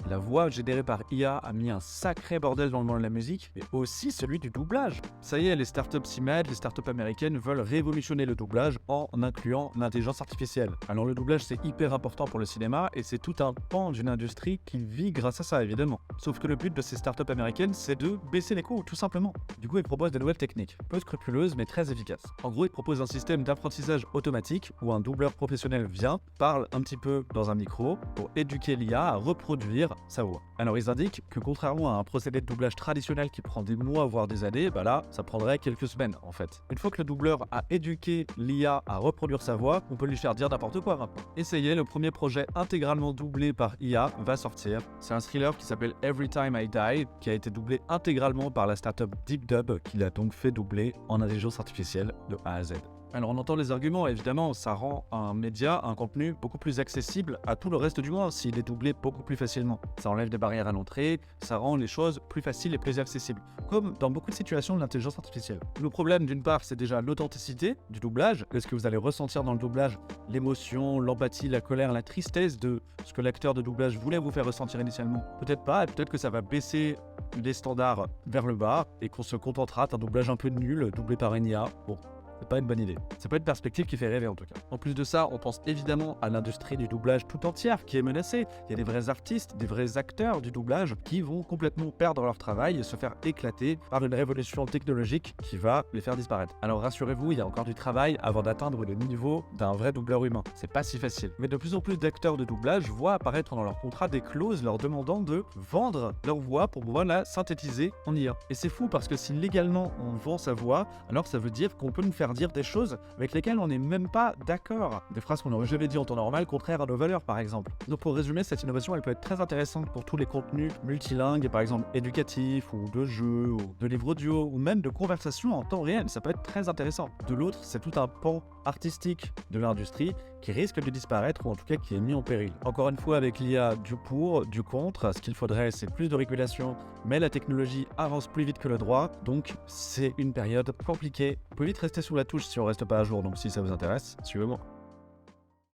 La voix générée par IA a mis un sacré bordel dans le monde de la musique, mais aussi celui du doublage. Ça y est, les startups s'y mettent, les startups américaines veulent révolutionner le doublage en incluant l'intelligence artificielle. Alors le doublage c'est hyper important pour le cinéma et c'est tout un pan d'une industrie qui vit grâce à ça évidemment. Sauf que le but de ces startups américaines c'est de baisser les coûts tout simplement. Du coup ils proposent des nouvelles techniques, peu scrupuleuses mais très efficaces. En gros ils proposent un système d'apprentissage automatique où un doubleur professionnel vient, parle un petit peu dans un micro pour éduquer l'IA à reproduire sa voix. Alors ils indiquent que contrairement à un procédé de doublage traditionnel qui prend des mois voire des années, bah là ça prendrait quelques semaines en fait. Une fois que le doubleur a éduqué l'IA à reproduire sa voix, on peut lui faire dire n'importe quoi maintenant. Essayez, le premier projet intégralement doublé par IA va sortir. C'est un thriller qui s'appelle Every Time I Die, qui a été doublé intégralement par la startup DeepDub, qui l'a donc fait doubler en intelligence artificielle de A à Z. Alors on entend les arguments, évidemment, ça rend un média, un contenu beaucoup plus accessible à tout le reste du monde s'il est doublé beaucoup plus facilement. Ça enlève des barrières à l'entrée, ça rend les choses plus faciles et plus accessibles, comme dans beaucoup de situations de l'intelligence artificielle. Le problème d'une part c'est déjà l'authenticité du doublage. Est-ce que vous allez ressentir dans le doublage l'émotion, l'empathie, la colère, la tristesse de ce que l'acteur de doublage voulait vous faire ressentir initialement? Peut-être pas, et peut-être que ça va baisser les standards vers le bas et qu'on se contentera d'un doublage un peu nul doublé par une IA. Bon. C'est pas une bonne idée. C'est pas une perspective qui fait rêver en tout cas. En plus de ça, on pense évidemment à l'industrie du doublage tout entière qui est menacée. Il y a des vrais artistes, des vrais acteurs du doublage qui vont complètement perdre leur travail et se faire éclater par une révolution technologique qui va les faire disparaître. Alors rassurez-vous, il y a encore du travail avant d'atteindre le niveau d'un vrai doubleur humain. C'est pas si facile. Mais de plus en plus d'acteurs de doublage voient apparaître dans leur contrat des clauses leur demandant de vendre leur voix pour pouvoir la synthétiser en IA. Et c'est fou parce que si légalement on vend sa voix, alors ça veut dire qu'on peut nous faire dire des choses avec lesquelles on n'est même pas d'accord. Des phrases qu'on n'aurait jamais dit en temps normal, contraires à nos valeurs par exemple. Donc pour résumer, cette innovation elle peut être très intéressante pour tous les contenus multilingues, par exemple éducatifs ou de jeux, ou de livres audio, ou même de conversations en temps réel. Ça peut être très intéressant. De l'autre, c'est tout un pan artistique de l'industrie qui risque de disparaître ou en tout cas qui est mis en péril. Encore une fois, avec l'IA, du pour, du contre, ce qu'il faudrait c'est plus de régulation, mais la technologie avance plus vite que le droit, donc c'est une période compliquée. Vous pouvez vite rester sous la touche si on reste pas à jour, donc si ça vous intéresse, suivez-moi.